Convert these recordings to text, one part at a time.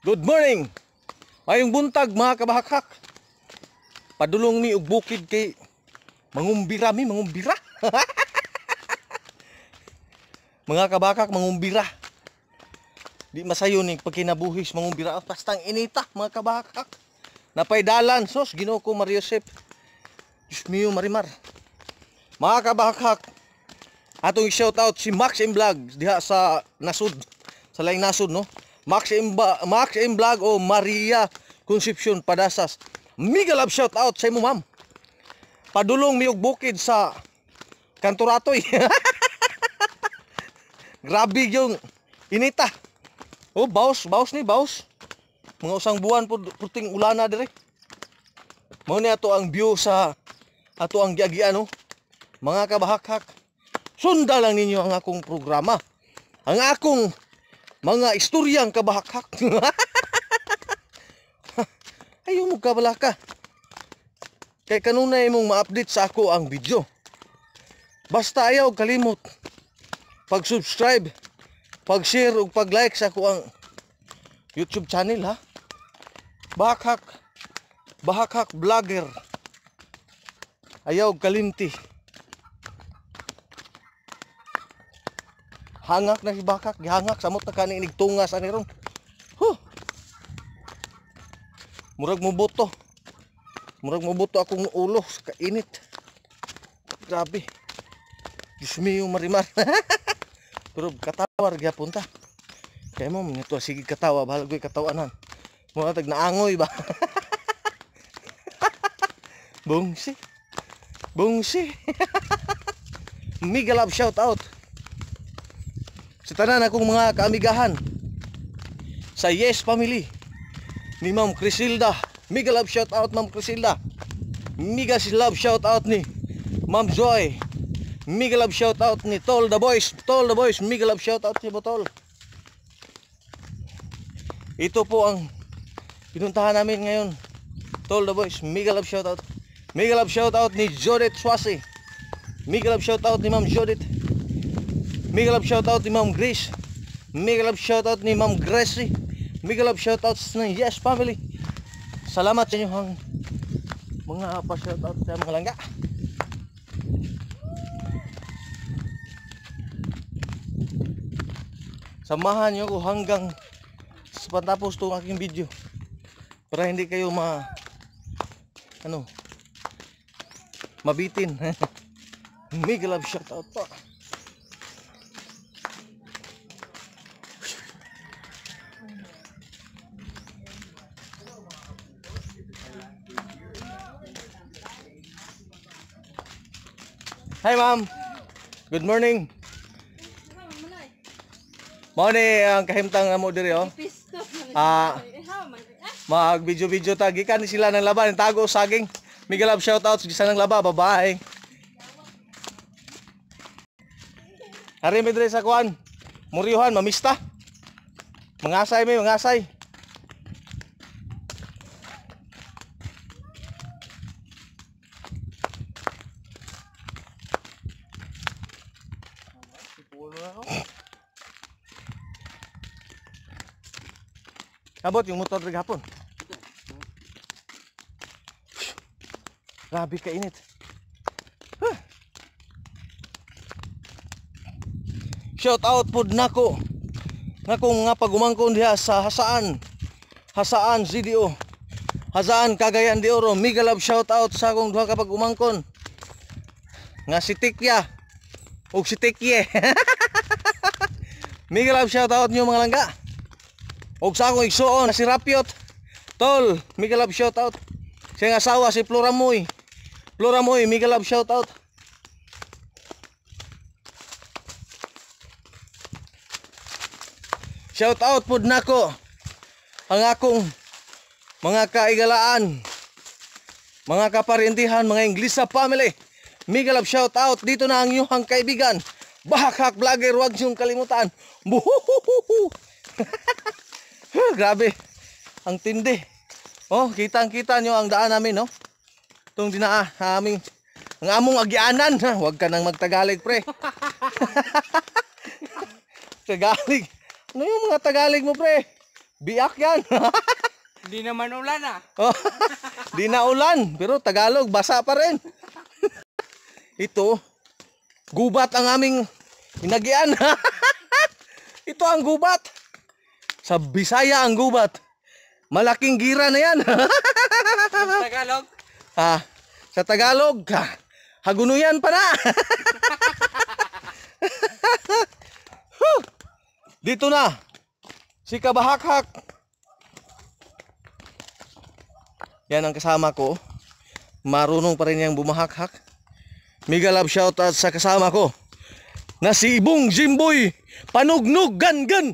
Good morning. Mayong buntag mga kabahakhak. Padulong mi og bukid kay mangumbira mi, mangumbira. Mga kabahakhak, mangumbira. Di masayo ning pagkinabuhis mangumbira bastang inita mga kabahakhak. Napay dalan sos Ginoo ko Mario Josep. Diyos mio Marimar. Mga kabahakhak, atong shout out si Max M Vlog diha sa nasud, sa laing nasud no. Max M Vlog o Maria Concepcion Padasas. Mega love shout out sa imo ma'am. Padulong mi og bukid sa Kantoratoy. Grabe yung inita. Oh, baos ni baos. Mga usang buwan po puting ulana dire. Mao ni ato ang view sa ato ang giagian no. Mga kabahakhak, sundan lang ninyo ang akong programa. Ang akong mga istoryang kabahakhak. Ayaw mo kabalaka. Kay kanunay mong ma-update sa ako ang video. Basta ayaw kalimot pag-subscribe, pag-share ug pag-like sa ako ang YouTube channel ha. Bahakhak vlogger. Ayaw kalimti. Hangak na si Bahakhak, gihangak samot na kaning tungas ani ron. Murag mo buto. Murag mo buto akong ulo sa kainit. Grabe. Diyos mio Marimar. Pero katawar gyapon ta. Kaya mo minito sige katawa, bahala ko'y katawanan. Mura tag naangoy ba. Bungsi. Mega love shout out sa tanan akong mga kaamigahan sa Yes Family ni Ma'am Crisilda. Mega love shout out Ma'am Crisilda. Mega love shout out ni Ma'am Joy. Mega love shout out ni Tol the Boys. Mega love shout out ni Botol. Ito po ang pinuntahan namin ngayon. Tol the Boys. Mega love shout out. Mega love shout out ni Jodith Swasi. Mega love shout out ni Ma'am Jodith. Mega love shout out ni Ma'am Grace. Mega love shout out ni Ma'am Gracie. Mega love shout out ng Yes Family. Salamat sa inyo ang mga pa-shout out sa mga langga. Samahan niyo ko hanggang sa patapos tong aking video para hindi kayo mabitin. Mega love shout out po. Hi ma'am. Good morning. Mao ni ang kahimtang amo diri oh. Mag video ta gikan sila ng laba ng tago saging. Mega love shout out sa ng laba. Bye-bye. Ari mi diri sa kuan. Muriyuhan mamista. Mangasay. Abot yung motor rig hapon. Grabe ka init. Shout out pud nako. Nga pagumangkon diha sa Hasaan CDO. Hasaan Cagayan de Oro. Mega love shout out sa akong duha ka pagumangkon. Nga si Tikya ug si Tikye. Mega love shout out niyo mga langga. Og sa akong igsuon si Rapiot. Tol, mega love shout out. Siyang asawa si Floramoy. Mega love shout out. Shout out pud nako ang akong mga kaigalaan, mga kaparintihan, mga Inglesa family. Mega love shout out. Dito na ang iyong kaibigan, Bahakhak vlogger, huwag niyong kalimutan. Buhuhuhuhu. Grabe ang tindi. Oh, kitang-kita nyo ang daan namin, no? Itong dinaa aming ang among agianan. Huwag ka nang magtagalig, pre. Tagalig. Ano yung mga Tagalog mo, pre? Biak yan. Hindi naman ulan ah. Oh, di na ulan, pero Tagalog, basa pa rin. Ito, gubat ang aming inagian. Ito ang gubat. Sa Bisaya ang gubat. Malaking gira na yan. Tagalog. Sa Tagalog, hagunuyan pa na. Dito na, si Kabahakhak. Yan ang kasama ko. Marunong pa rin niyang bumahakhak. Mega love shoutout sa kasama ko na si Ibong Jimboy Panugnog Gangan.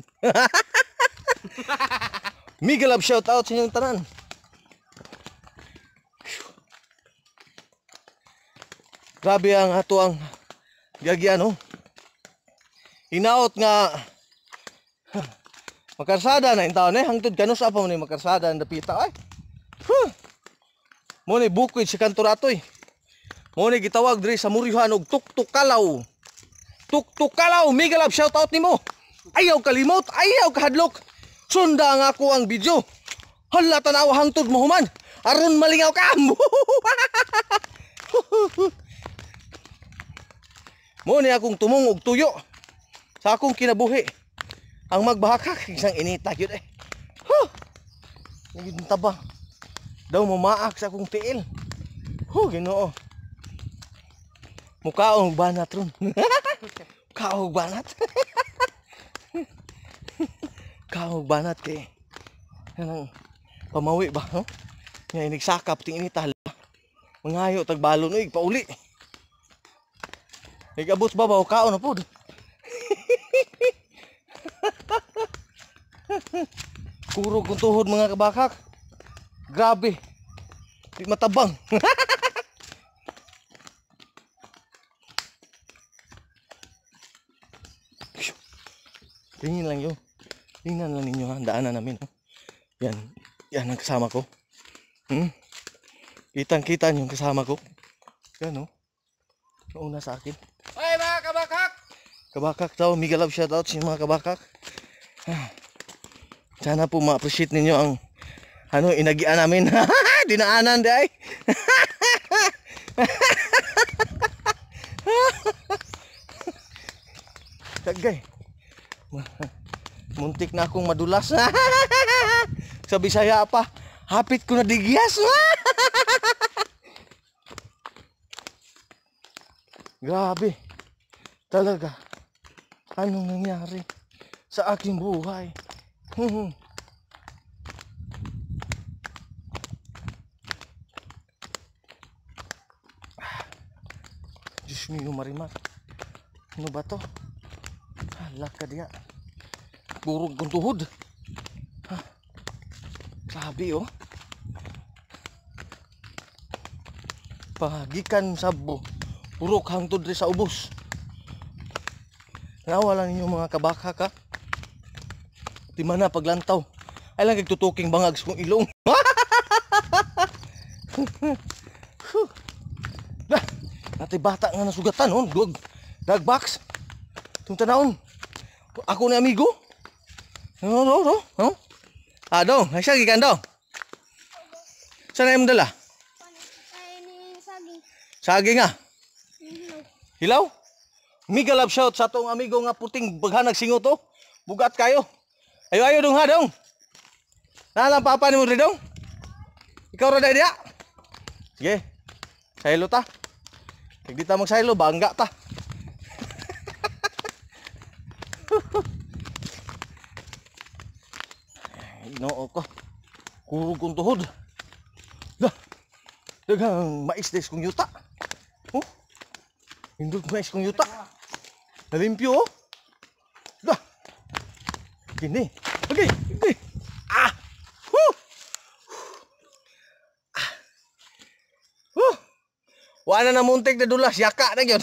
Mega love shoutout sa inyong tanan. Grabe ang ato ang gagian oh. Hinaot nga makarsada na in taon hangtod kanus apa mo ni makarsada ang dapita ay. Mo ni bukid si Kantoratoy. Mo ni gitawag diri sa Murihan og Tuktukalaw. Tuktukalaw, mega love shout out nimo. Ayaw kalimot, ayaw kahadlok. Sunda nga ako ang video. Hala tanaw hangtod mo human. Aron malingaw ka. Mo ni akong tumong og tuyo sa akong kinabuhi. Ang magbahakhak isang inita gyud eh. Naging taba. Daw mamaak sa akong tiil. Ginoo. Mukhaong banat ron. Mukhaong banat. Mukhaong banat kay kanang pamawi ba, no? Nga inigsakap ting inita. Mangayo tagbalon ug pauli. Nagabot ba kaon na pud. Kurog kung tuhod mga kabakhak. Grabe. Di matabang. Tingin lang yun. Tingnan lang ninyo ha. Daanan namin. Oh. Yan. Yan ang kasama ko. Kitang-kita yung kasama ko. Yan oh. Nauna sa akin. Hoy mga kabakhak! Kabakhak daw. Mega love shoutout sa mga kabakhak. Sana po ma-appreciate ninyo ang inagian namin. Dinaanan day. Tagay. Muntik na akong madulas. Sa Bisaya pa. Hapit ko na digyas. Grabe. Talaga. Anong nangyari sa aking buhay? Diyos mio Marimar. Ano ba to? Hala ka diya. Burog kong tuhod. Grabe oh. Pagikan sabo. Burog hangtod rin sa ubos. Nawala ninyo mga kabakhak ha. Di man na paglantaw. Ay lang kagtutuking bangag sa kong ilong. Natay bata nga nasugatan oh. Dog box. Itong tanawon. Ako ni amigo. No. Dong. Ay siya gikan daw. Saan na yung dala? Saging nga. Hilaw? Mega love shout sa itong amigo nga puting baghanag singot oh. Bugat kayo. Ayo dong ha dong. Nalang papa ni mo rin dong. Ikaw ra dia. Sige. Saylo ta. Kag di ta magsaylo bangga ta. Inoo ko. Kurog kong tuhod. Dagang mais des kong yuta. Oh. Hindot mais kong yuta. Nalimpyo oh. Gini. Okay. Wala na muntik na dulas, yaka na yun.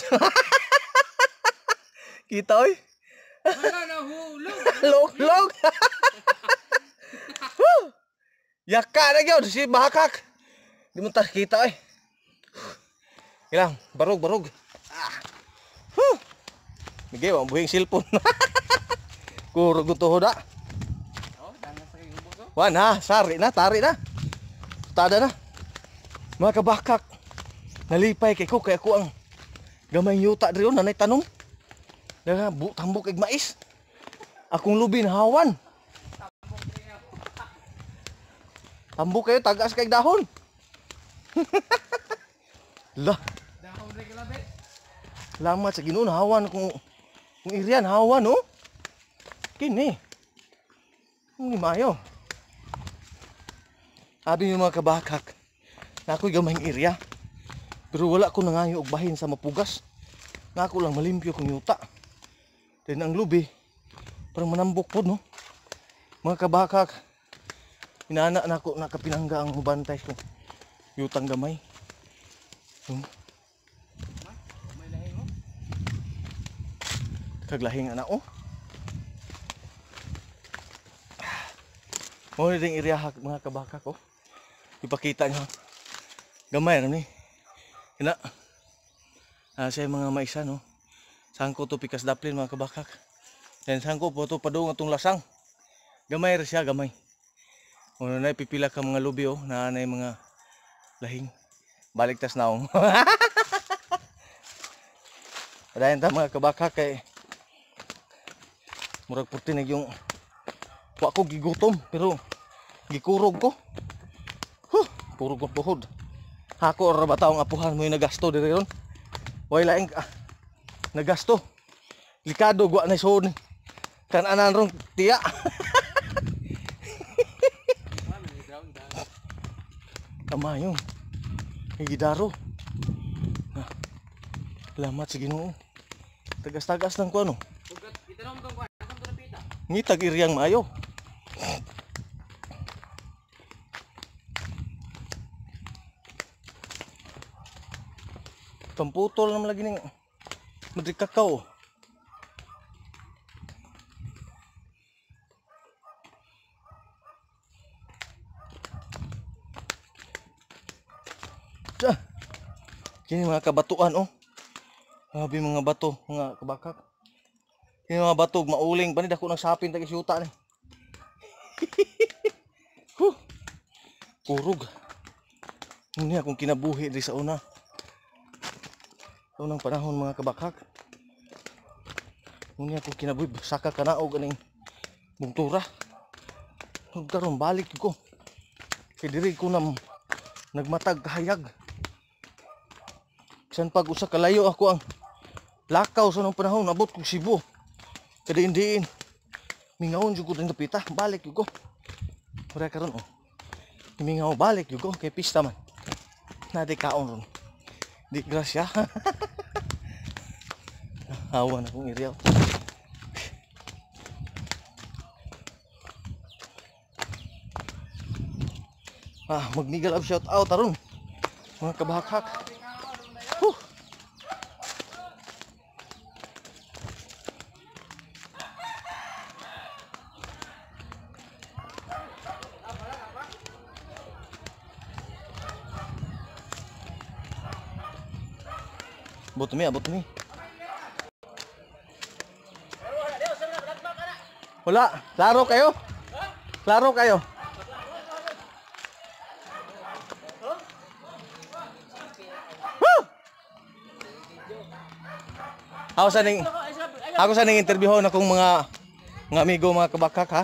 Kita oy. Wala na hulog. Log. Yaka na yun, si Bahakhak. Di mo kita oy. Ilang, barog. Bigay, ang buhing silpon. Kurog yung tuhod ah. Oh, dana sa kayo. Wan ha, sari na, tari na. Tada na. Mga kabakak. Nalipay kay ko kay ako ang gamay yuta diri nanay tanom. Daga tambok kay mais. Akong lubi na hawan. Tambok kayo tagas kay dahon. Lah, Dahon rin kalabit. lamat sa Ginoo hawan kung irian hawan no. Kini. Ni mayo. Abi yung mga kabakak. Na ako'y gamayng area. Pero wala ko nangayo og bahin sa mapugas. Nga ako lang malimpyo kong yuta. Then ang lubi, parang manambok po no. Mga kabakak. Inaanak na ako nakapinangga ang mubantay ko. Yutang gamay. May lahing mo. Kaglahing anak oh. Mo ding area mga kabakak oh. Ipakita nyo. Gamay ram ni. Ina. Sa mga maisa no. Sangko to pikas daplin mga kabakak. Then sangko po to padung atong lasang. Gamay ra siya gamay. Ano na pipila ka mga lubi oh na anay mga lahing. Baliktas naong. Dayon ta mga kabakak kay murag puti na yung wa ko gigutom pero gikurog ko. Kurog ko puhod. Ako ra ba taong apuhan mo yung nagasto diri ron? Way laing nagasto. Likado gwa na sud. Kan-anan rong tiya. Kamayo. Higidaro. Lamat sa Ginoo. Tagas-tagas lang ko ano. Ugat, itanong mo tong kwan. Asam to napita? Ngitag iriyang maayo. Pamputol naman lagi ng madri kakao. Diyan. Kini mga kabatuan oh. Habi mga bato, mga kabakak. Kini mga bato mauling panid ako nang sapin tagi syuta ni. Kurog. Ini akong kinabuhi di sa una. Sa unang panahon mga kabakak. Ini akong kinabuhi saka kanaog aning bungtura. Karon balik ko. Kay diri ko na nagmatag kahayag. San pag usa kalayo ako ang lakaw sa nung panahon nabot ko Cebu. Kadiin-diin. Mingawon jud ko ding dapita, balik jud ko. Ora karon oh. Mingaw balik jud ko kay pista man. Nadi kaon ron. Di grasya. Hawa na kong iriyaw. Magnigal up shout out aron. Mga kabahak-hak. Abot mi, abot mi. Wala, klaro kayo? Klaro kayo? Ako sa ning interviewon akong mga amigo mga kabakak ha.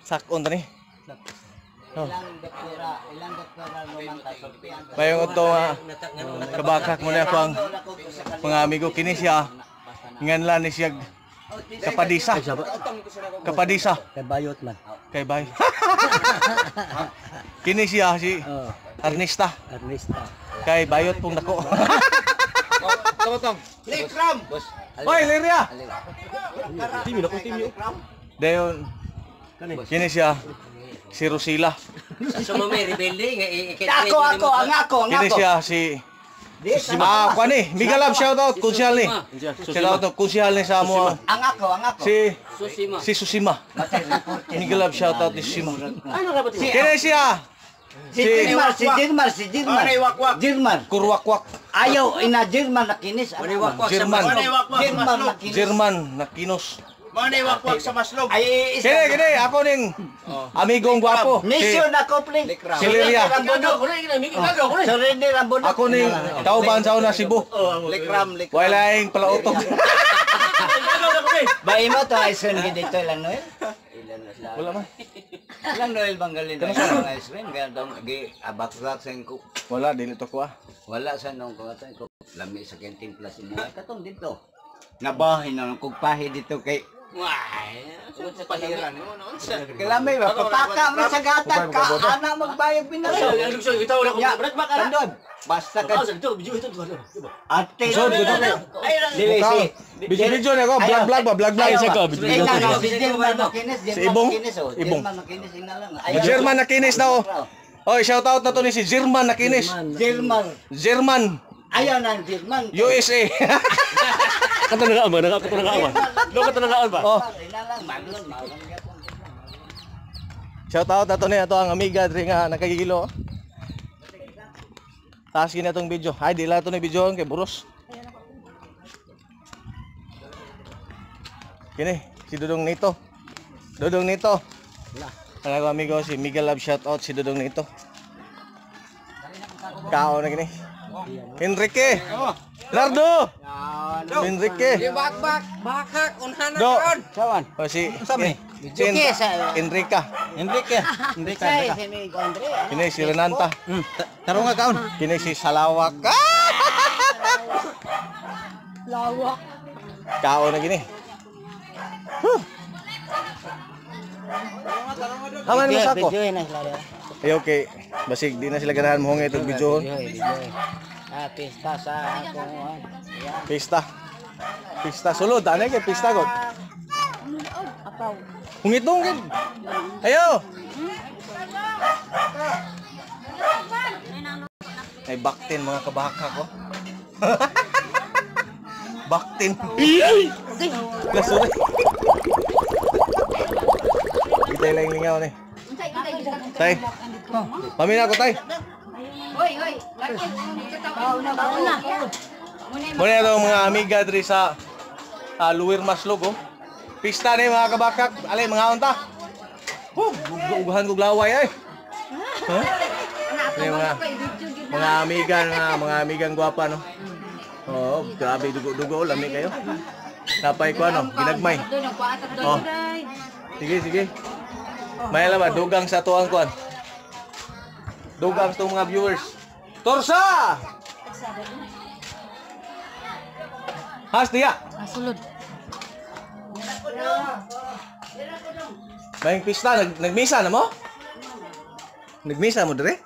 Sakon tani. Ilang doktora lumantay. Bayong ito kabakak mo na ako ang mga amigo kini siya. Nganlan ni siya kapadisa. Kapadisa. Kay bayot man. Kay bay. Kini siya si Arnista. Arnista. Kay bayot pong dako. Totong. Likram. Hoy, Liria. Timi na ko timi. Dayon kini siya si Rosila. Sa mga rebelde Ako. Kini siya si kuan ni, Miguel Lab shout out kunsyal ni. Shout out kunsyal ni sa amo. Ang ako. Susima. Si Susima. Miguel Lab shout out ni Susima. Ano ra ba ti? Kini siya Si Jirmar. Kurwakwak. Ayaw ina Jirmar na kinis. Waniwakwak sa Jerman. mga- Jirmar na kinis. German na kinos. Manay wakwak sa maslog. Ay, Kini, ako ning amigong gwapo. Mission ako, please. Si Lilia. Surrender ang bunot. Ako ning kauban sa una Cebu. Likram. Wala ing palautog. Bayi mo to, ay son dito lang, Noel. Wala man. Lang Noel Banggalin. Ang ice cream, kaya daw, abak-abak sa ko. Wala, dili to ko ah. Wala sa nung kung ko. Lami sa kenting plus mo. Katong dito. Nabahin na ng kugpahi dito kay Why? Sa pahiran mo noon sa. Kalamay ba? Papaka mo sa gatag ka. Ana magbayag pinaso. Ito wala ko brad ba kana? Tandod. Basta ka. Ito video ito. Ate. So, good. Dili si. Video na ako, vlog ba? Vlog Ayaw ka. Si German Makinis. Si Ibong? Ibong. Makinis na lang. German na kinis daw. Oy, shout out na to ni si German na kinis. German. Ayaw ng German. USA. Katanagaan ba? Katanagaan ba? Lo katanagaan ba? Oh, shout out na to ni ato ang amiga diri nga nakagigilo. Taas kini atong video. Ay, di la to ni video kay buros. Kini si Dudong Nito. Dudong Nito. Ano ko amigo si Miguel Love, shout out si Dudong Nito. Kao na kini. Enrique. Lardo. Enrique. Bakak. Unhan Do. Sawan. O si Enrique sa Enrica. Enrique. Enrique. Kini si Renanta. Taro nga kaon. Kini si Salawak. Lawak. Kao na gini. Aman mo sako. Ay okay. Basig di na sila ganahan mo nga itong video. Pista sa ako. Pista. Pista sulod ana kay pista gud. Apaw. Hungitong gid. Ayo. Ay baktin mga kabaka ko. Baktin. Lasuri. Kita lang lingaw ni. Tay. Pamina ko tay. Hoy. Bauna. Muna itong mga amiga diri sa Luwir Maslog oh. Pista ni mga kabakak. Alay mga unta. Ugahan ko glaway ay. Huh? Ini mga amiga mga amigang gwapa no. Oh, grabe dugo-dugo lami kayo. Napay ko ano, ginagmay. Oh. Sige. May alam ba dugang sa tuang kuan. Dugang sa mga viewers. Torsa! Has dia. Sulod. Bayang pista nagmisa na mo? Nagmisa mo dire?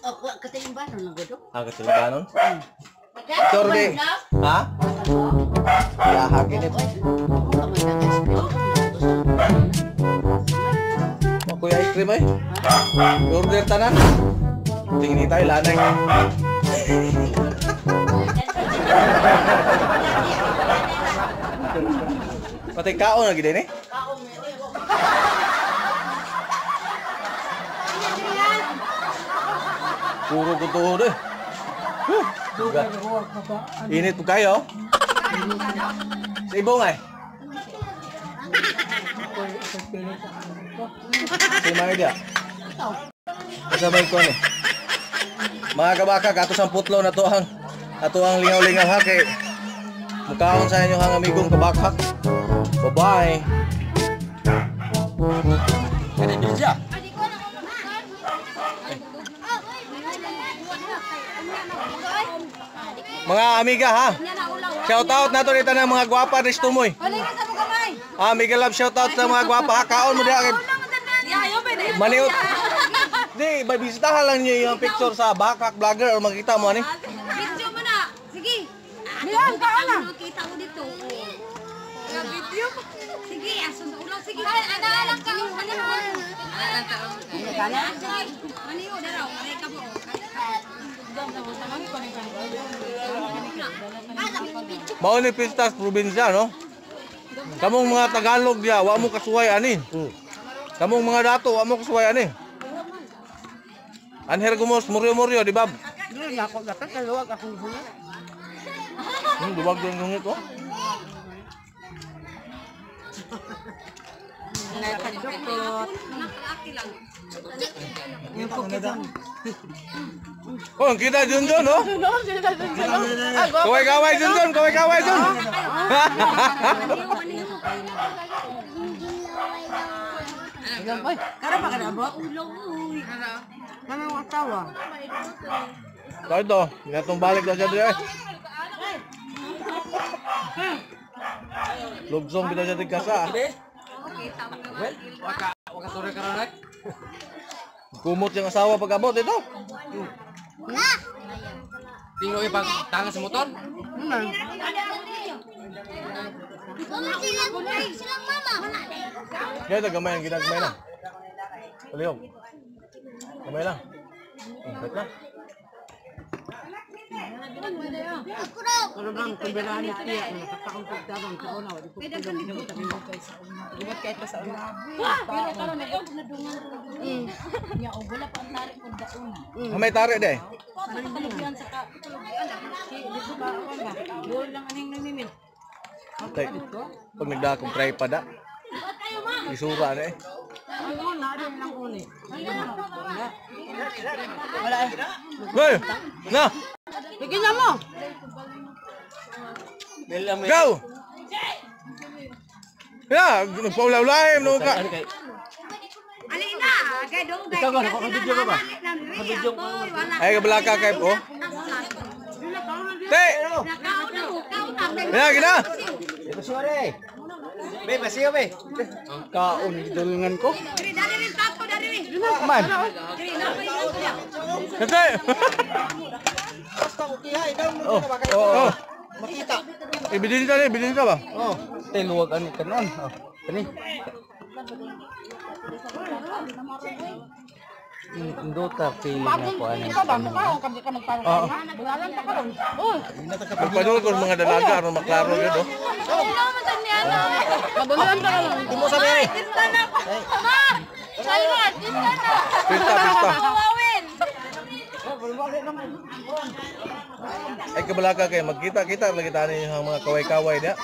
Ako katimbanon na gud. Katilbanon. Torde. Ha? Ya hakin ito. Kuya ice cream ay. Order tanan. Tingin tayo lanay. Patay kaon lagi din eh. Puro kutuhod eh. Init po kayo. Sa ibong ay. Si mga dia. Kasabay ko ni. Mga kabakak, ato sang putlo na to ang lingaw-lingaw ha kay mukhaon sa inyo hang amigong kabakak. Bye-bye. Kani bilja. Mga amiga ha. Shout out na to dito ng mga gwapa ris tumoy. Miguel Love, shout out sa mga gwapa ha. Kaon mo diha kay Maniot. Di, bisitahan lang niyo yung picture sa bakak vlogger o makita mo ani. Video mo na. Sige. Bilang ka na. Kita mo dito. Video. Sige, asun ulang sige. Ana lang ka. Ana. Maniyo daraw, ay ka mo. Mao ni Pistas probinsya no. Kamong mga Tagalog diya, wa mo kasuway ani. Kamong mga dato, wa mo kasuway ani. Anher gumos muryo-muryo di bab. Ako dapat kaluwag akong bunga. Duwag yung gungit ko. Oh, ang kita Junjun, oh. Kaway-kaway Junjun, kaway-kaway Jun. Kau itu, gatong balik dah jadi. Lugsong kita jadi kasa. Kumot yung asawa pag-abot ito. Tinggal ipag tangan sa motor. Silang mama. Kaya ito, gamay ang ginagmay na. Palihog. Gamay lang. Ba't na? May tarik deh. Tay, pag nagdakong try pa da. Isura na eh. Hoy! Na! Bigyan mo. Go! Ya, nagpaulaw-laim no ka. Alina, kay dong kay. Ikaw ba video ka ba? Video ko. Ay kabalaka kay po. Te! Ya, gina. Sore. Be, basiyo be. Kaon dulungan ko. Dari rin tato dari rin. Man. Te! Oh, oh. Makita. Ibidin ka ba? Oh, luwag ani kanon. Oh, kani. Indota feeling ako ani. Oo. Magpadol ko mga dalaga aron maklaro gyud oh. Timo sa bere. Pista. Ay kabalaka kay magkita-kita lagi tani ang mga kaway-kaway dia.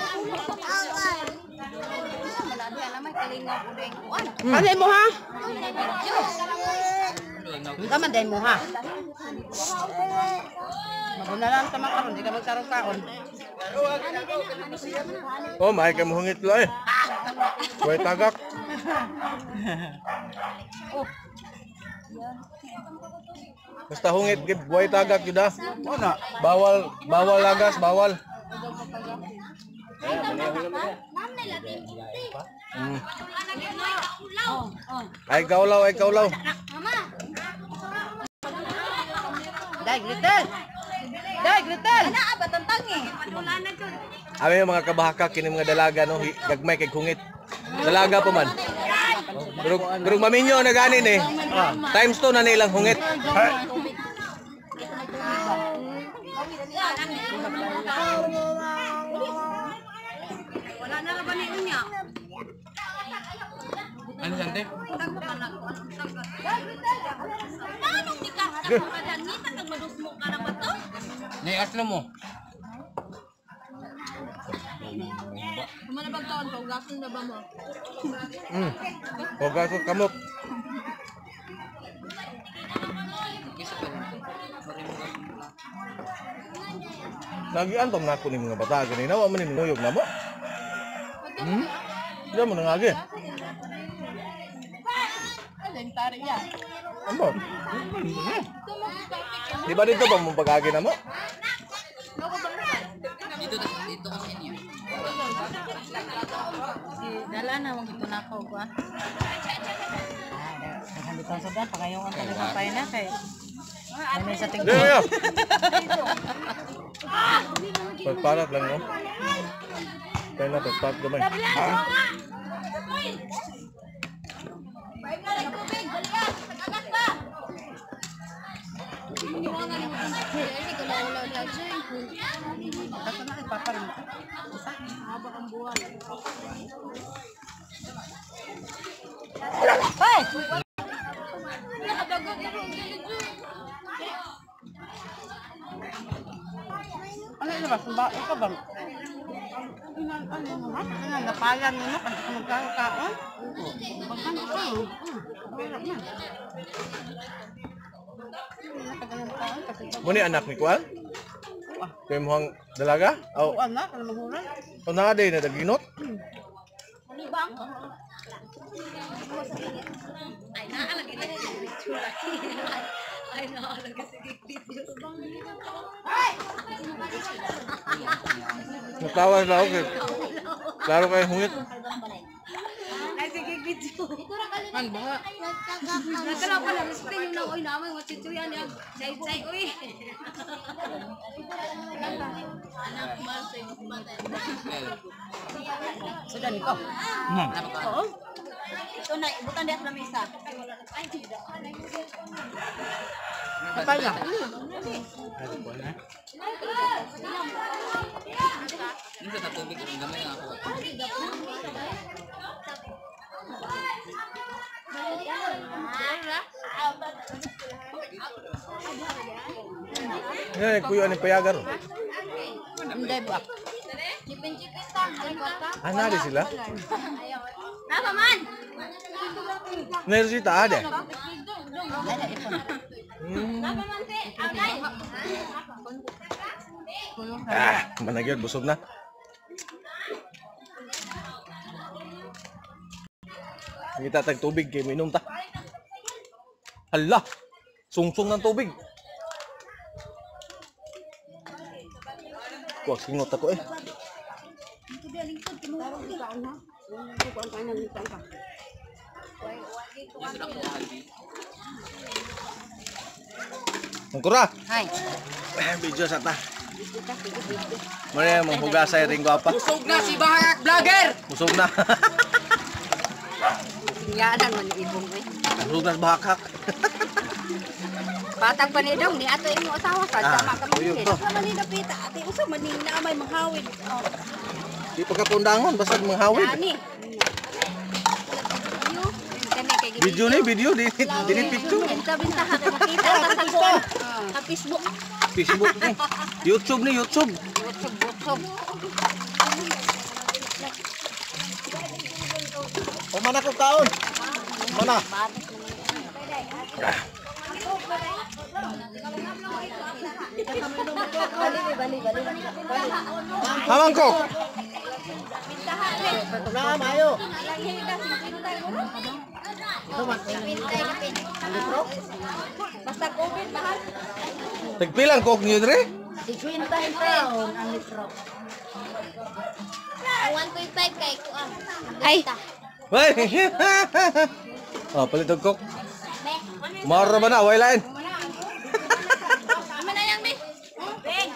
Ano mo ha? Kaman day mo ha. Magunalan ta makaron, di ka magkaron-karon. Oh, may kay mohungit lo eh. Kaway tagak. Basta hungit gid buhay tagak yun ah. Bawal lagas, bawal. Ay kaulaw. Day gritel. Ana ba tantangi? Panulanan jud. Ami yung mga kabahaka kini mga dalaga no, gagmay kay hungit. Dalaga pa man. Pero maminyo na ganin eh. Times 2 na nilang hungit. Wala na ra ba ni unya? Ano sante? Anong di ka harap ka dyan? Nita kang madusmo ka na ba to? Ni aslo mo. Kumana bang taon ka? Ugasan na ba mo? Huwag kamot. Nagiantong na ako ni mga bata ganina, wa man ni nuyog na mo. Diyan mo nangagi. Ano? Di ba dito ba mo pagagi na mo? Dala na wag ito na ako ba? Nandito sa dan pangayong ang talagang payo na kay. Ano sa tingin? Yeah. Pagparat lang no. Kaya na pagparat gamay. Ano ba? Ikaw bang? Napayan mo na kasi magkakaon. Muni anak ni Kuan? Kay mo ang dalaga? Aw, Anak, ano mahulan? o na day na daginot? Libang. Ay, naalagay na ay, naalagay sa video. Natawa na ako. Klaro kayo hungit. Ay, sige, video. Ano ba? Nagkala pa lang, spin yung nang, oy, naman, machichuyan yan. Say, oy. Sudah nih kok. Oo. Ito na, ibutan di atas mesa. Ay, tidak. Apa ya? Ini sa tubig ang gamay nga ako. Yan, kuyo ani payagar. Hindi ba? Chipin-chipin ta. Ana di sila? Apa man? Meron si ta ada. Apa man te? Agay. Managyod busog na. Kita tag tubig kay minom ta. Hala. Sungsong ng tubig. Kuwag singot ako eh. Mangkura. Hai. Video sa ta. Muna manghugasay ring gwapa. Busog na si Bahak Vlogger! Busog na. Yadan man ibong eh. Busog na sa bahakak. Patag pa ni dong ni ato imo asawa sa tama ka uyog man. to. Sa ni dapita ati usa man ni na may manghawid. Oh. Di pagkapundangon basta manghawid. Yani. Kani kay Video ni video di picture. Binta-bintahan makita sa cellphone. Sa Facebook. Facebook ni. YouTube ni YouTube. YouTube. O mana ko kaon? Mana? Hamang ko. Na mayo. Basta COVID bahal. Tagpilang kog niyo dire? 50 taon ang litro. 1.5 kay ko ah. Ay. Hoy. Oh, palit og kok. Maro ba na way lain? Ano na yang ni? Beng.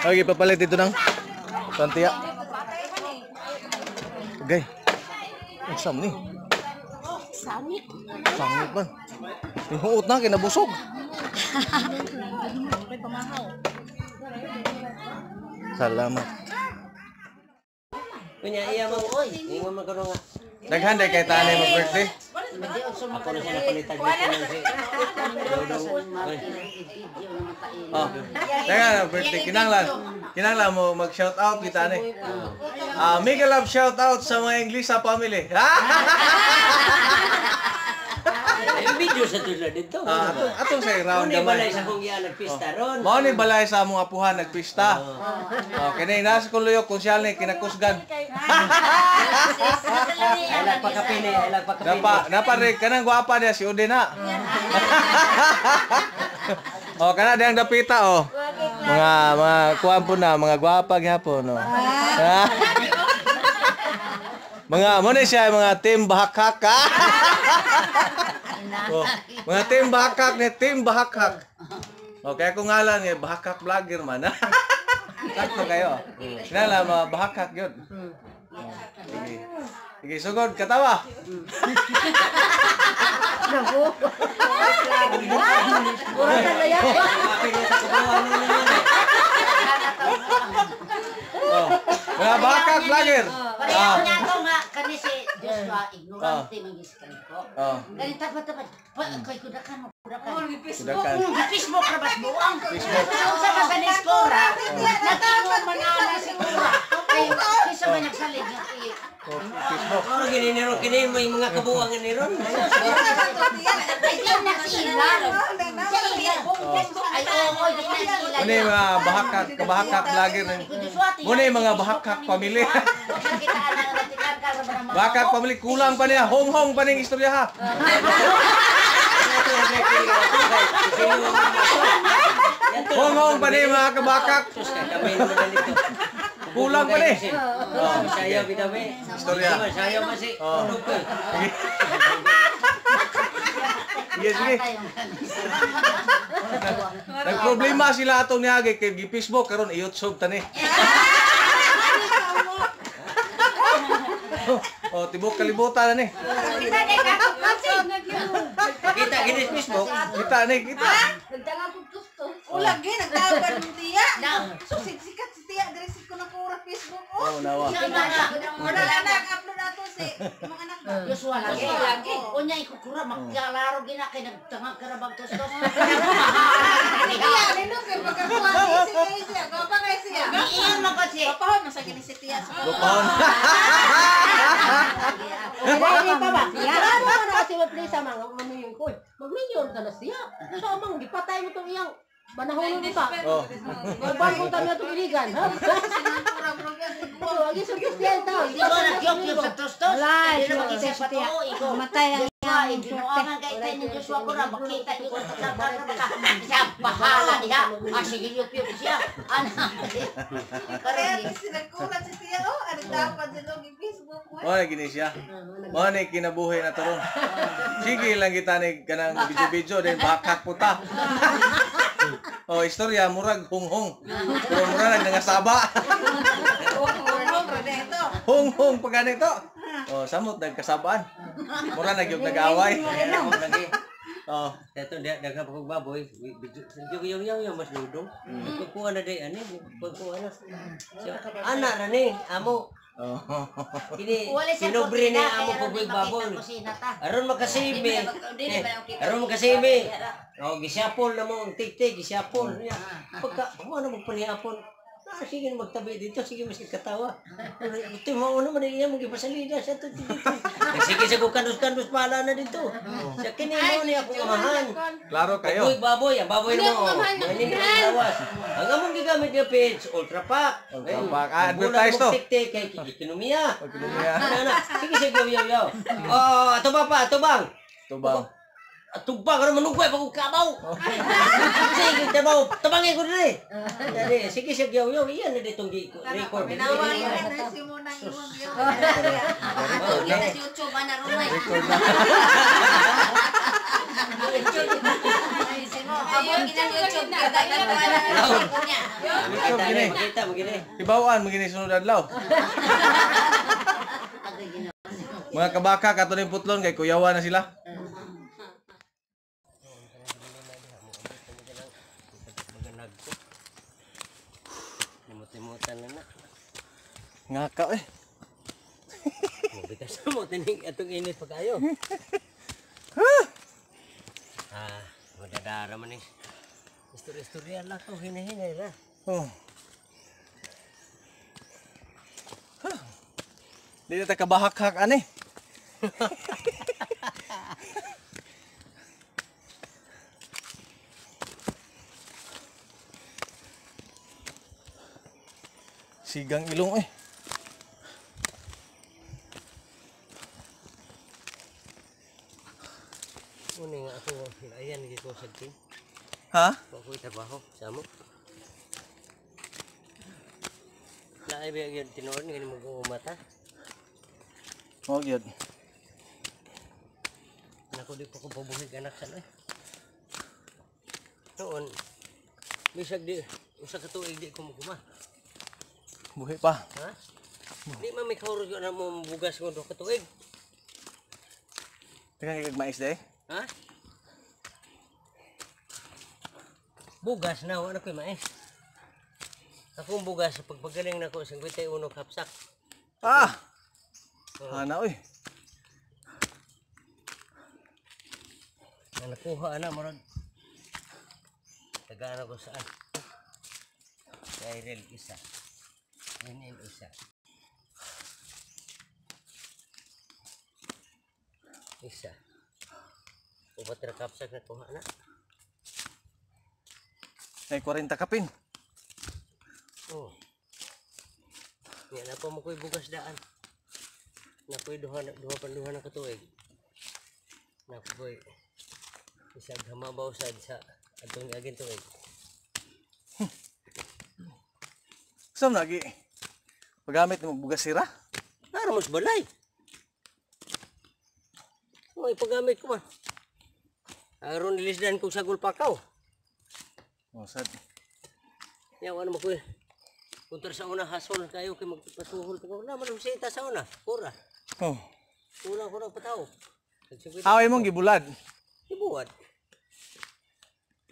Okay, papalit dito nang Santia. Okay. Exam ni. Sangit. Sangit man. Hinuot na kinabusog. Salamat. Kunya iya mo oy. Ingon man kuno nga. Daghan day kay tanay mo birthday. Ako na siya napalitan dito lang si. Oh. Daghan birthday kinanglan mo mag shout out kita ni. Mega love shout out sa mga English sa family. Yung video sa tulad dito. Atong sa round Kunya balay gamay. sa kong iya nagpista ron. Mao ni balay sa among apuhan nagpista. Oh, kini nasa kuluyok konsyal ni kinakusgan. Ay nagpakapini, ay nagpakapini. Napa rin kanang gwapa dia si Udina. Oh, kana diyang dapita oh. Mga kuan po na, mga gwapa gyapon no. Mga mo ni siya mga team bahakak. Oh, mga team bahakak ni team bahakak. Okay, ako ngalan ni Bahakak Vlogger man. Sakto kayo. Sinala mga bahakak yun. Sige. Sige, sugod, katawa. Oh, mga Bahakak Vlogger. Pareho niya ako nga, kanisi Joshua, ignorante man giskan ko. Oh. Ganun tapat-tapat, kay kudakan mo, Sudakan. Facebook ra bas buang. Facebook. Sa kasanis ko ra. Nagtingon man ana si Kura. Ay, kisa man nagsalig nga Facebook. Ano gini niro kini may mga kabuang ni ron. Ay, yan na sila. Ay, oo, di na sila. Muna yung mga bahakak, kabahakak vlogger. Muna yung mga bahakak family. Bahakak family, kulang pa niya. Hong-hong pa niyang istorya ha. Hong-hong pa niya mga kabahakak. Kulang pa niya. Saya bidame. Istorya. Saya masih. Sige, sige. Nagproblema sila atong niya kay Facebook karon i-YouTube tani. Oh, tibok kalibutan na ni. Kita gini Facebook. Kita ni, kita. Lagi nagtawag ng tiya. Sikat si tiya dire si kuno pura Facebook. Oh, nawa. Wala na nag-upload ato si mga anak ba. Joshua lagi. Unya ikukura magkalaro gina kay nagtangag karabag tostos. Tiya nino kay pagkakuha si siya. Gapa kay siya. Iyon man kasi. Papahon man sa gini si tiya. Lupon. Hindi pa ba? Yan mo na kasi mag-play sa mga yung koy. Mag-million ka na siya. So, amang gipatay mo itong iyang manahon mo pa. Oh. Magbago kami itong iligan. Ha? Lagi sa Kristiyan tao. Di ba nagyok sa tostos? Wala, Di na siya makita siya pa to. Ikaw. Matay ang Ginuangan kay tayo ni Joshua ko na makita ko sa baka. Siya bahala niya. Sige yup-yup siya. Ana. Kaya sinagkulat si tiya oh, ano dapat dito ng Facebook mo. Oh, gini siya. Oh, ni kinabuhi na to ron. Sige lang kita ni kanang video-video din bahakak puta. Oh, istorya murag hong-hong. Pero murag nangasaba. Hong-hong pa ganito. Oh, samot nagkasabaan. Mura nagyog nag-away. Oh, Ito daga pag baboy. Yung mas dudong. Pagkuha na day ani. Pagkuha na. Ana ra ni amo. oh. Kini sinobre ni amo pagkuha baboy. Aron makasimi. Aron makasimi. Oh, gisyapol na mo ang tiktik, gisyapol niya. Pagka ano magpaniapon. Sige na magtabi dito, sige mas katawa. Ito mo naman niya magipasalida sa to dito. Sige sa kandos-kandos pala na dito. Sa kini mo ni ako amahan. Klaro kayo. Baboy, ang baboy na mo. Manin ka tawas. Ang among gigamit nga page Ultra Pack. Ultra Pack. Advertise to. Tiktik kay ekonomiya. Ekonomiya. Sige sige yaw. Oh, ato ba pa, ato bang? Tubang. Atubang ka naman nungkway pag ukabaw. Sige, tabaw. Tabangin ko rin eh. Sige, sige, yaw. Iyan na ditong record. Pinawa yan na si mo nang iwang yun. Yan sa YouTube na rumay. Record na. Abang ginang YouTube kita niya. YouTube gini. Makita mo gini. Ibawaan magini sunod adlaw. Mga kabaka kato ning putlon kay kuyawa na sila. Limutan na na. Ngaka eh. Mabitas mo tinig atong init pa kayo. Madadara man eh. Istorya lang to, hinahinay na. Oh. Di na ta kabahak-hak ani. Sigang ilong eh. Muna nga ako, ayan, hindi ko sa team. Ha? Ako'y trabaho, sama. Laay ba yung tinuod, hindi mag-umata. Oh, gyud. Naku, di pa ko pabuhig anak sana eh. Noon, bisag di, usa ka tuig di ko maguma. Buhi pa. Ha? Di man may kaurog yun na mo bugas ko do ka tuig. Tegang kay mais day. Ha? Bugas na, wala ko'y mais. Akong bugas, pagpagaling na ko, 51 kapsak. Ah. Hana oy. Na nakuha na murag. Tagaan ako saan. Si Irel isa. Inin isa. Isa. Upat ra kapsag na kuha na. Ay 40 kapin. Oh. Yan na pa mo ko'y bugas daan. Na ko'y duha na katuig. Na ko'y isag hamabaw sad sa atong niagin tuig. Saan lagi? Pagamit mo bugas sira? Nara mas balay. May paggamit ko man. Aron nilisdan ko sa gulpakaw. Oh, sad. Yaw ano mo ko'y. Kuntar sa una hasol kayo kay magpasuhol ko. Na man sita sa una. Pura. Oh. Pura pataw. Away mong gibulad. Ibuhat.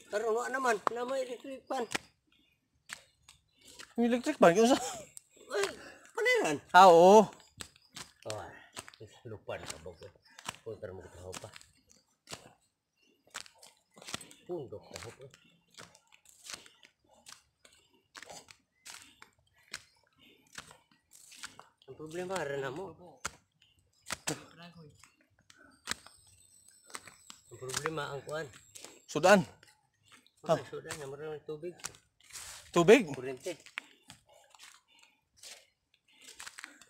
Karon wa naman na may electric pan. Yung electric ban yung sa. Ay, paniran. Ah, oo. Oh, lupa na kabog. Kuntar mo kitaw pa. Pundok taho pa. Ang problema rin na mo. Ang problema ang kuan. Sudan. Ang sudan na maraming tubig. Tubig. Kurente.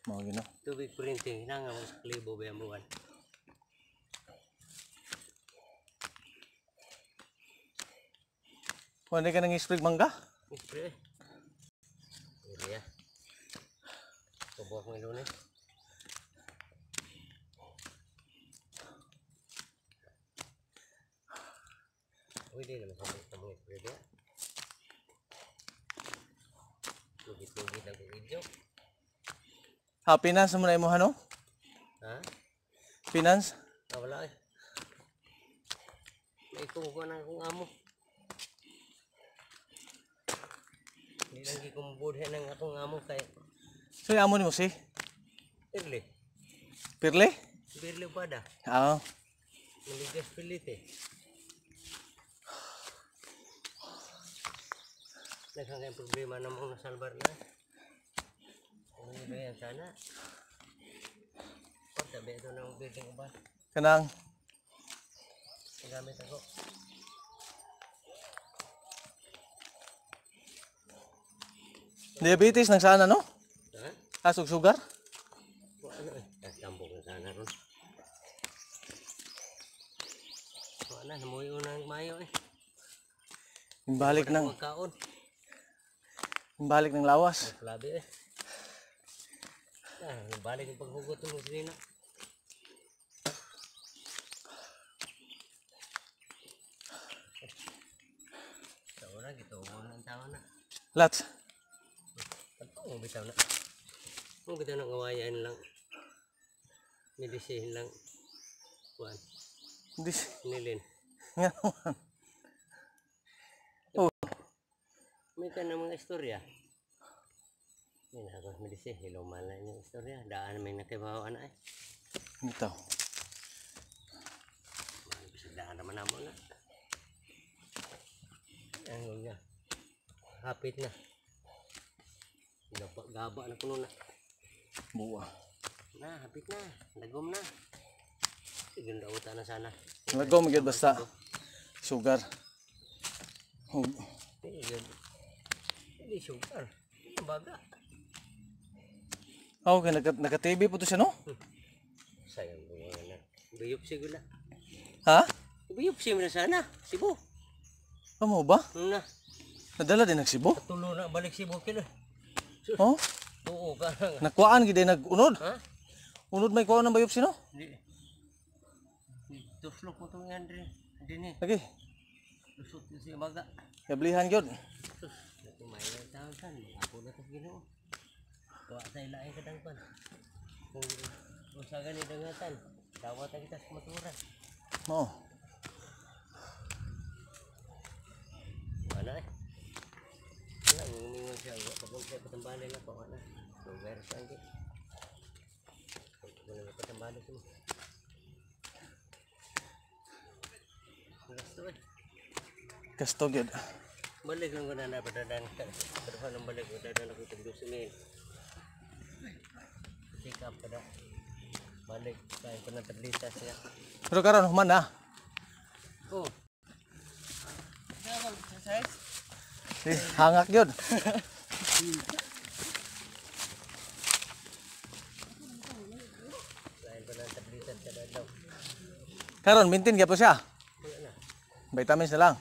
Mga gino. Tubig kurente. Hinanga mo sa klibo ba yung buwan. Wala ka nang sprig mangga? Pre. Iya. Subuh ko ilun eh. Uy, di naman sabi sa mga spray dia. Tugit-tugit ang video. Finance mo na imo hano? Ha? Finance? Wala eh. May kumukuha na akong amo. Hindi lang gikumubudhe ng akong amo kay So yung amo ni mo si? Pirli. Pirle? Pirli pada. Oo. Maligas pilit eh. Naghanggang problema na mong nasalbar na. Ano ba yan sana? Pagtabi ito ng building uban. Kanang? Nagamit ako. Diabetes nang sana no? Ha? Asog sugar? Ano eh? Tambok na sana ron. Wala, namuhi unang mayo eh. Balik ng Magkaon. balik ng lawas. Labi eh. Balik ang paghugot ng sinina. Tawa na, gituwa na ang tawa na. Lats. Ano mo bitaw na? Ano bitaw na ngawayan lang? Medisihin lang. Kuan, Hindi. nilin. Nga naman. Oh. May ka na mga istorya. Yan ako, medisi. Hiluman lang yung istorya. Daan may nakibawa na eh. Ito. Daan naman naman na. Ano nga. Hapit na. Gaba na kuno na. Buwa. Na, hapit na. Lagom na. Sige, nauta na sana. Lagaw magiged basta. Sugar. Oh. Hindi sugar. Hindi baga. Okay, naka-TV po to siya no? Sayang mo na. Biopsy ko na. Ha? Biopsy mo na sana. Cebu. Amo ba? Ano na? Nadala din nagsibo? Tulo na balik Cebu kilo. Oh? Oo ka na. Nakuhaan gid nag-unod. Ha? Unod may kuha ng biopsy no? Hindi. Tuslok mo itong yan rin. Hindi ni. Lagi. Lusot ko siya baga. Kablihan gyud. Sus. May lang tawag kan. Ako na ito ginoo. Tuwa tayo laing kadangpan. Kung sa ganit dangatan. Dawat kita sa maturan. Mo. Wala eh. Wala, ngumingon siya. Kapag siya patambalin na po, wala. Lugar saan di. Wala na patambalin siya mo. Gasto gyud. Balik lang ko na napadadan ka. Kaduhan ang balik ko dadan ako tag 12,000. Pick up kada. Balik kay ko na tablita siya. Pero karon human na. Oh. Hangak gyud. Kay ko na tablita kada daw. Karon maintain gyud po siya. Vitamins na lang.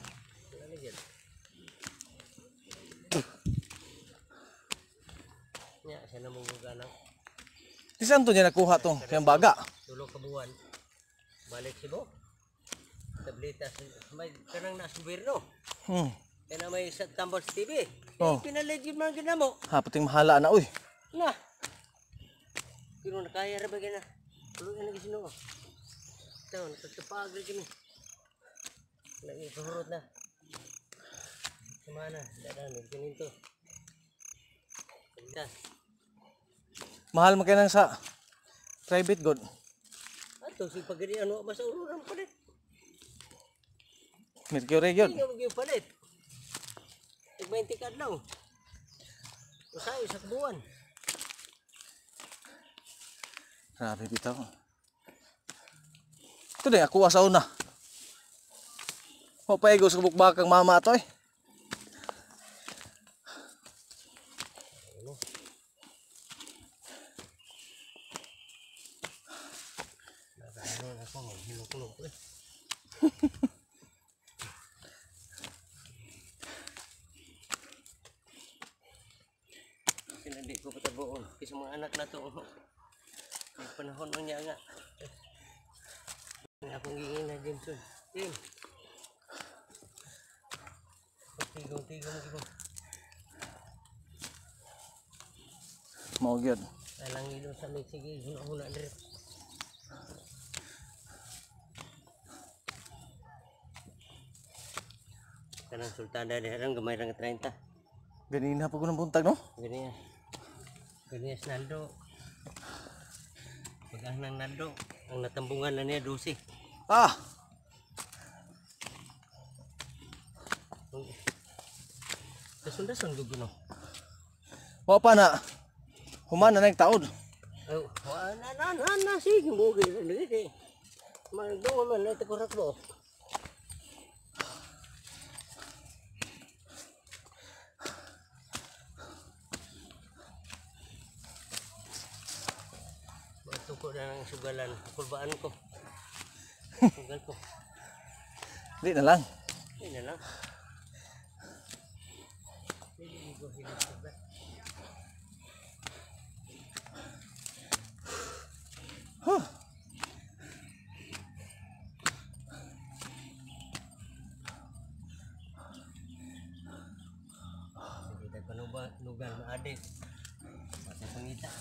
Nya siya na mong guganang Di saan to niya nakuha tong kayang baga? tulo ka buwan. Balik si Bo. Tablita may kanang nasubir no. Kaya na may sa tambal sa TV. Oh. Pinalig yun mga ginamo. Ha puting mahala na uy. Na. Pero nakaya ra ba gina? Tuloy na gisino ko. Taw nagtapag rin kami. Lagi pahurot na. Kumana, dadan ganito. Pagdas. Mahal man kay nang sa private god. Ato si pagari ano basta ururan palit. Mercury gyud. Hindi mo palit. Tig 20 kadlaw. Usahay sa kabuan. Grabe bitaw. Ito din ako sa una. Mapaigo sa bukbakang mama to eh. Ano ako hilok-hilok eh. Hindi ko patabuon. Kasi mga anak na to. May panahon mo niya nga. Akong gingin na Jameson. Tim. Tigaw-tigaw mo gibo. Mao gyud. Alang ilo sa may sige. Huna-huna dire. Kanang sultana di harang gamay lang 30. Ganina pa ko ng buntag no? Ganyan. Ganyan sa Naldo. Pag ang Naldo, ang natambungan na niya 12. Ah, Kasundason guguno. wa pa na. Human na nang taod. Oh, na sige mo gid dili. Magdungo man na ito kurak mo. Tuko na ng sugalan, kulbaan ko. Sugal ko. Di na lang. Hindi na lang. Hindi ko hinasabay. Hindi tayo panugan maadik. Masa pangita.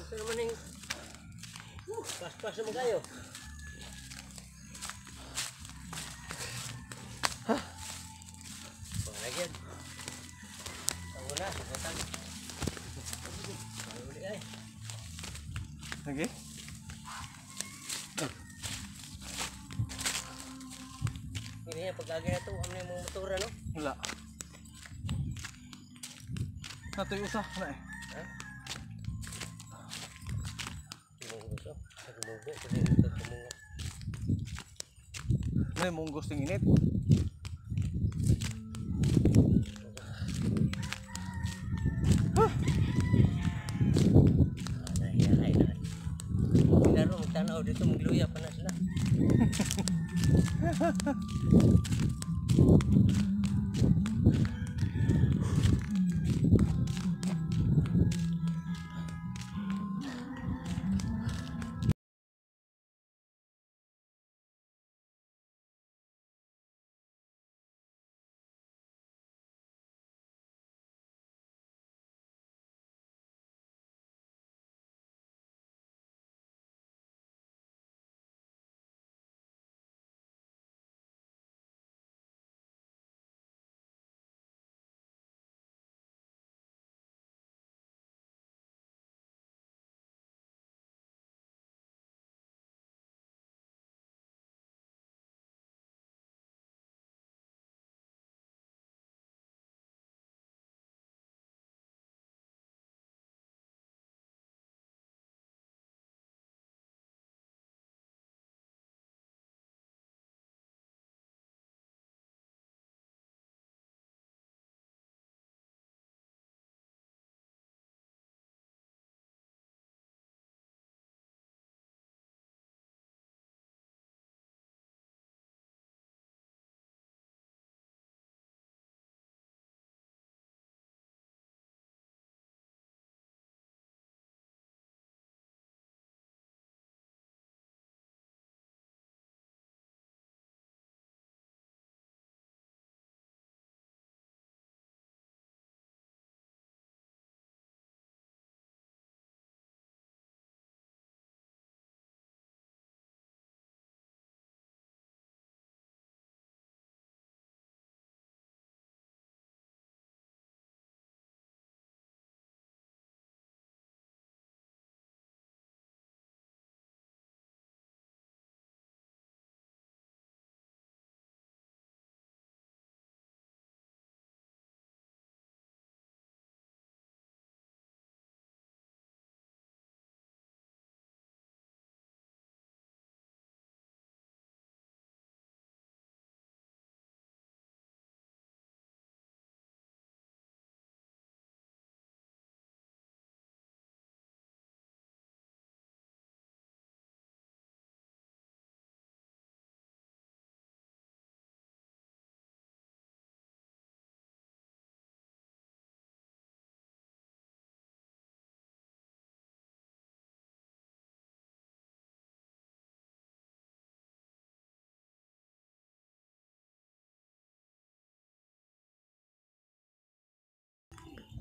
Ito naman yung pas-pas naman kayo. Pagkagyan. Tawo na, subutan. Uli ay. Lagi. Hindi yan, pagkagyan na ito, ano yung mga motora, no? Wala. Natoy usa na eh. Gusto. Sa kumugo, kasi ito kumugo. May mong gustong init. Ay. Laro, magtanaw dito, magluya pa na sila.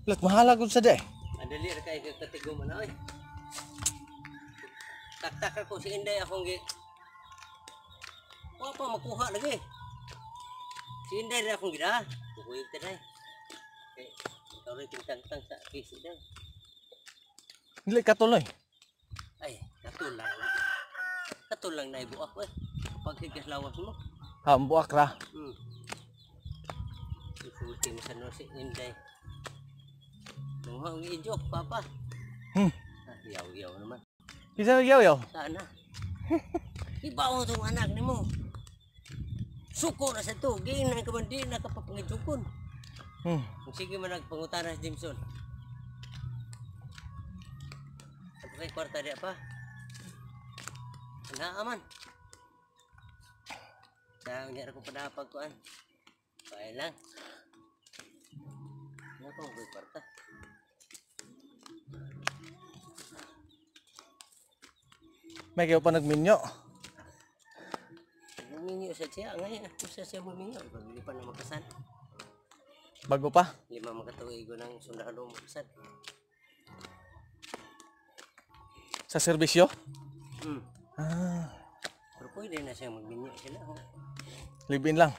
Lat mahala gud sa day. Adali ra kay katigo man oy. Tak ako si Inday akong gi. Wa pa makuha lagi. Si Inday ra akong gida. Kuyog ta day. Eh, tawag tang sa piso day. Dili katuloy. Ay, katulang na ibuak ko eh. Kapag kikislawas mo. Buak ra. Isulti mo sa no si Inday. Nung i-joke, papa. Yaw naman. Bisa yaw. Sana. Ibaw itong anak ni mo. Suko na sa to. Gayun na ka di nakapapangidukon. Sige man nagpangutana si Jimson. At kay kwarta di pa. Naaman. Sa unyara ko padapag ko an. Kaya lang. Ano ko kay kwarta? May kayo pa nagminyo. Minyo sa siya. Ngayon, kung siya maminyo, hindi pa na makasan. Bago pa. 5 makatuig ko ng sundalo makasan. Sa serbisyo? Pero pwede na siya magminyo sila. Live-in lang.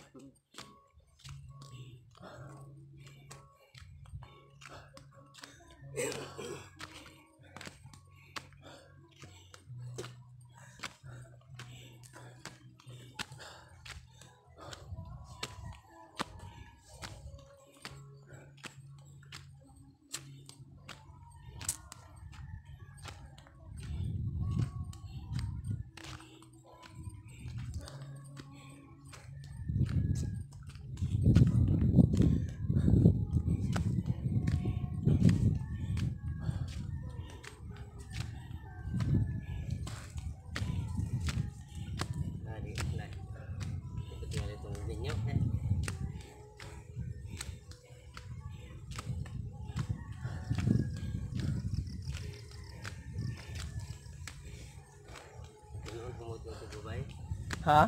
Ha?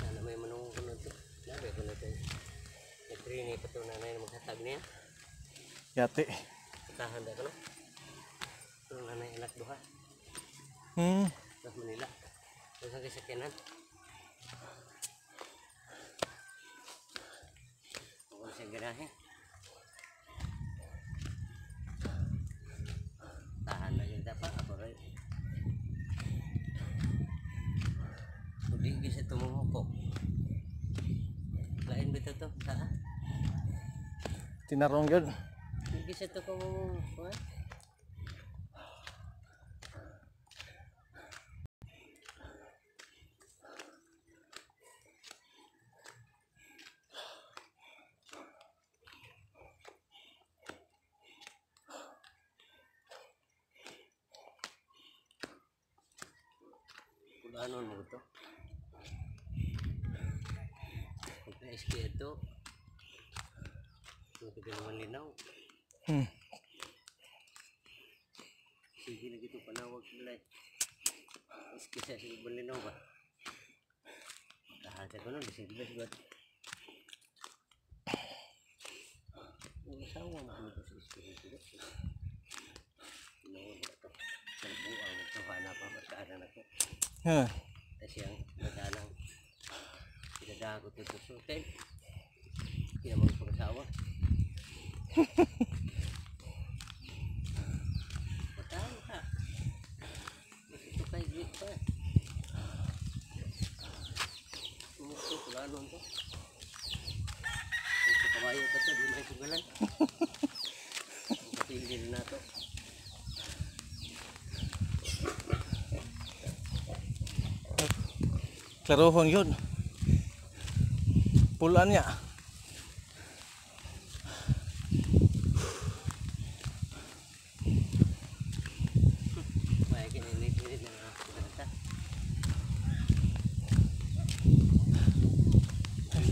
Sana may manungkon ko nito. Labi ko nito. Nagtrini pa ito nanay na maghatag niya. Yati. Tahan da ko no. Ito nanay anak duha. Sa Manila. Terus ang kisakyanan. Huwag siya ganahin. Tahan na yun dapat. Ako rin. Hindi bisa tumungkok. Lain bito to. Saan? Tinarong yun. Hindi bisa to kung... Ano mo ito? Pagka SK ito, hindi ka naman linaw. Sige na ito panawag nila. SK sa sige ba linaw ba? Kahasa ko nun, sige ba siguro. Ang asawa mo ano sa SK ito. Tinawag na ito. Nagbuang ito, hanap pa masyadaan ako. Kasi ang madalang pinadagot ito sa hotel. Hindi naman pag-asawa. Patawag ka. Mas ito kay Grit pa. Ito, kulano ito. Ito kabayo pa ito, di may sugalan. Patigil na ito. Klarohon yun. Pulaan niya. May kininit-init na nakakita.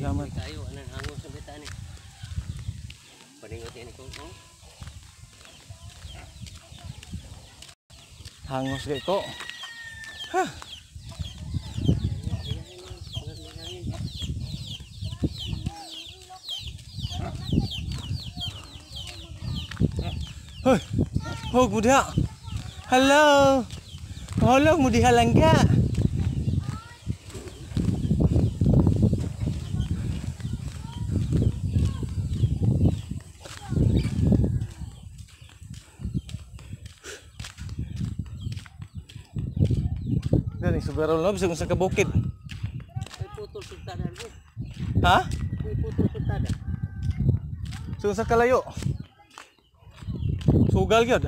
Salamat. Kayo, anong hangos sa bitaan eh. Paningot-init ko. Hangos kayo ko. Hoy. Hog mo diha. Hello. Holog mo diha langga. Gani sugarol no bisag sa kabukid. May putol sultanan mo. Ha? May putol sultanan. Sa kalayo. Sugal gyud.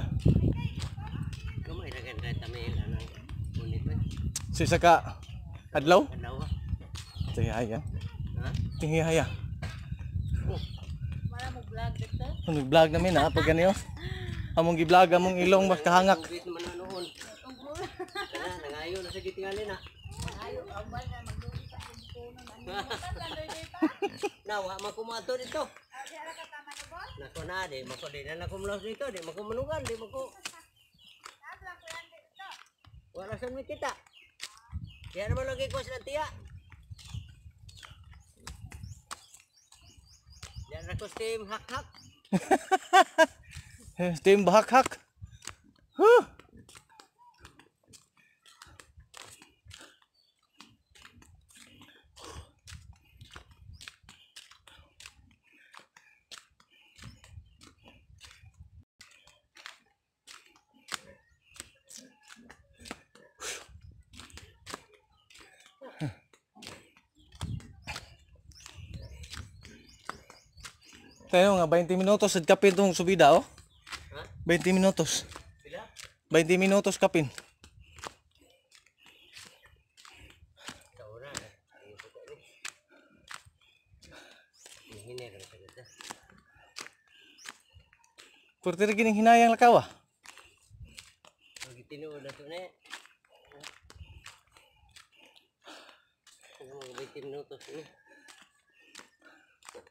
Kamay ra kan tamil anang unit man. Sa ka adlaw? Kanawa. Sige haya. Ha? Tingi haya. Mara mo vlog dito. Nag-vlog namin ha pag ganiyo. Among gi-vlog among ilong mas kahangak. Ubit man na noon. Kana nangayo na sa gitingali na. Ayo, ambal na magluwi sa puno na. Nawa makumato dito. Di ara ka tama ni boss. Nako na di mako di na nakumlaw dito di mako manugan di mako. Nabla ko yan dito. Wala sa mi kita. Kaya naman lagi ko sa tiya. Yan na ko steam hak-hak. Team bahak-hak. Huh. Tayo nga 20 minutos sa kapin tong subida oh. Ha? 20 minutos. Sila? 20 minutos kapin. Saura na. Ay suka ni. Hihine ra sa gata. Purti ra gining hinayang lakaw ah. Pag tinuod na to ne. Mga 20 minutos ni.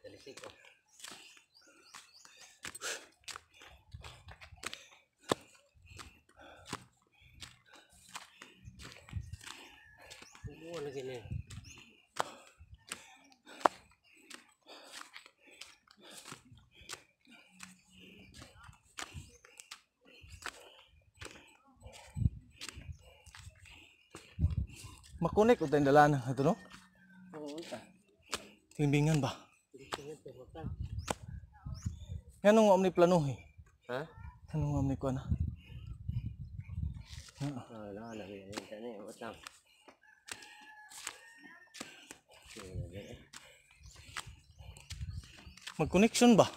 Talisik ko. Ano lagi ni? Makunik o tayong dalanan ito no? Oo ta. Timbingan ba? Tingin to makan. Anong omni planuhi? Ha? Anong omni ko na? Wala na rin tani, utang. Mag-connection ba?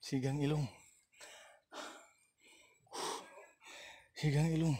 Sigang ilong. Sigang ilong.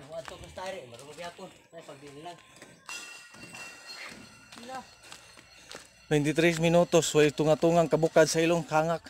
Wato ko stare, marunong gyapon. Ay pagdili lang. 23 minutos, way tunga-tungang kabukad sa ilong kangak.